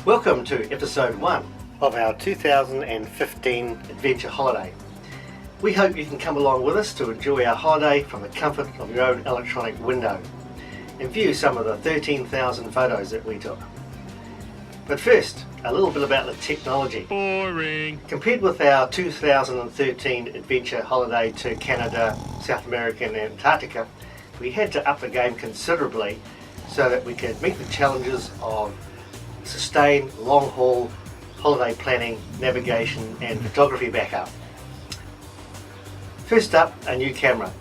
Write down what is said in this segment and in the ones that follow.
Welcome to episode 1 of our 2015 adventure holiday. We hope you can come along with us to enjoy our holiday from the comfort of your own electronic window and view some of the 13,000 photos that we took. But first, a little bit about the technology. Boring. Compared with our 2013 adventure holiday to Canada, South America and Antarctica, we had to up the game considerably so that we could meet the challenges of sustained long-haul holiday planning, navigation and photography backup. First up, a new camera.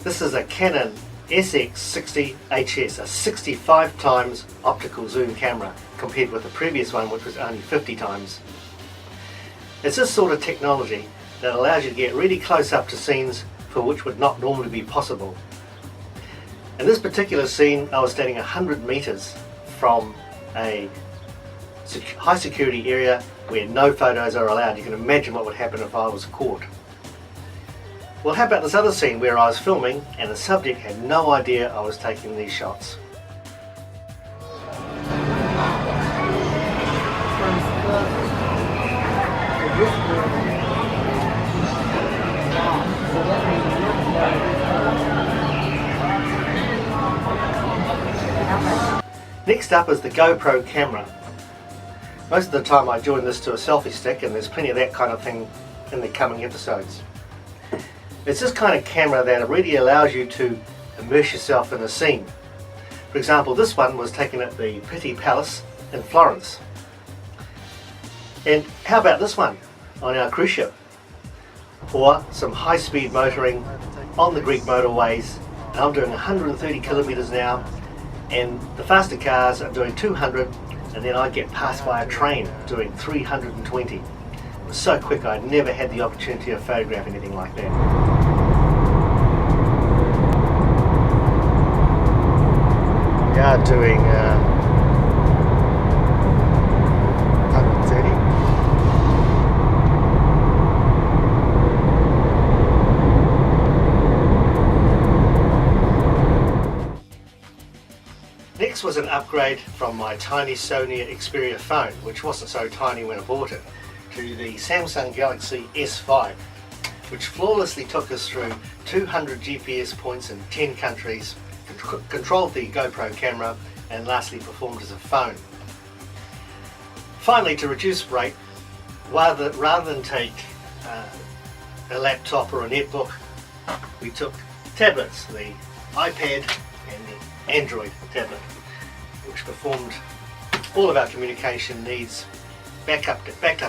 This is a Canon SX60HS, a 65 times optical zoom camera compared with the previous one which was only 50 times. It's this sort of technology that allows you to get really close up to scenes for which would not normally be possible. In this particular scene I was standing 100 meters from a high security area where no photos are allowed. You can imagine what would happen if I was caught. Well, how about this other scene where I was filming and the subject had no idea I was taking these shots. Next up is the GoPro camera. Most of the time I join this to a selfie stick, and there's plenty of that kind of thing in the coming episodes. It's this kind of camera that really allows you to immerse yourself in a scene. For example, this one was taken at the Pitti Palace in Florence. And how about this one on our cruise ship? Or some high-speed motoring on the Greek motorways. And I'm doing 130 kilometers now, and the faster cars are doing 200, and then I get passed by a train doing 320. It was so quick I'd never had the opportunity to photograph anything like that. We are doing 130. Next was an upgrade from my tiny Sony Xperia phone, which wasn't so tiny when I bought it, to the Samsung Galaxy S5, which flawlessly took us through 200 GPS points in 10 countries, controlled the GoPro camera, and lastly performed as a phone. Finally, to reduce weight, rather than take a laptop or a netbook, we took tablets, the iPad and the Android tablet, which performed all of our communication needs, backed up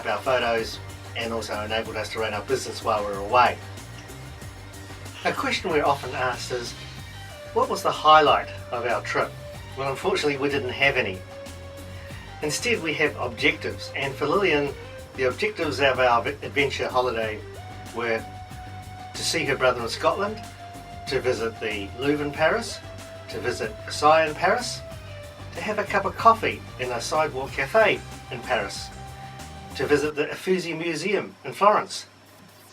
our photos, and also enabled us to run our business while we were away. A question we're often asked is, what was the highlight of our trip? Well, unfortunately we didn't have any. Instead we have objectives, and for Lillian the objectives of our adventure holiday were to see her brother in Scotland, to visit the Louvre in Paris, to visit Versailles in Paris, to have a cup of coffee in a sidewalk cafe in Paris, to visit the Uffizi Museum in Florence,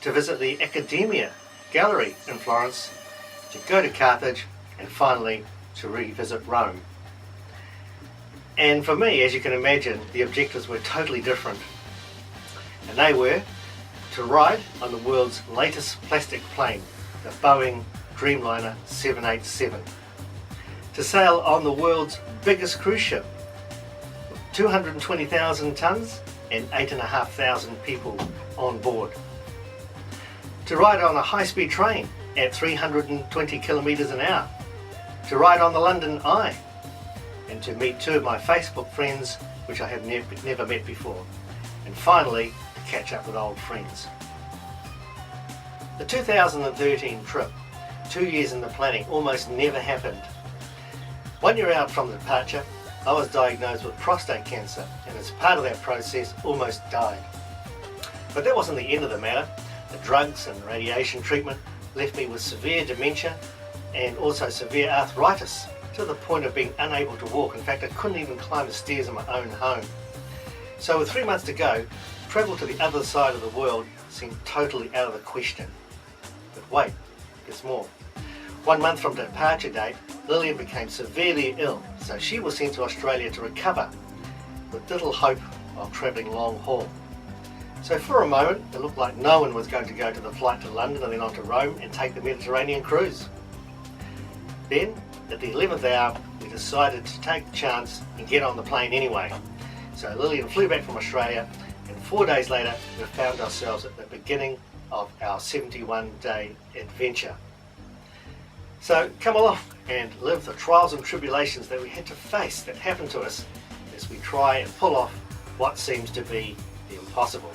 to visit the Accademia Gallery in Florence, to go to Carthage, and finally to revisit Rome. And for me, as you can imagine, the objectives were totally different. And they were to ride on the world's latest plastic plane, the Boeing Dreamliner 787, to sail on the world's biggest cruise ship, 220,000 tons and 8,500 people on board, to ride on a high-speed train at 320 kilometers an hour, to ride on the London Eye, and to meet two of my Facebook friends which I have never met before, and finally to catch up with old friends. The 2013 trip, 2 years in the planning, almost never happened. 1 year out from the departure, I was diagnosed with prostate cancer, and as part of that process almost died. But that wasn't the end of the matter. The drugs and radiation treatment left me with severe dementia and also severe arthritis, to the point of being unable to walk. In fact, I couldn't even climb the stairs in my own home. So with 3 months to go, travel to the other side of the world seemed totally out of the question. But wait, there's more. 1 month from the departure date, Lillian became severely ill, so she was sent to Australia to recover. with little hope of travelling long haul. So for a moment it looked like no one was going to go to the flight to London and then on to Rome and take the Mediterranean cruise. Then, at the 11th hour, we decided to take the chance and get on the plane anyway. So Lillian flew back from Australia, and 4 days later we found ourselves at the beginning of our 71-day adventure. So come along and live the trials and tribulations that we had to face, that happened to us, as we try and pull off what seems to be the impossible.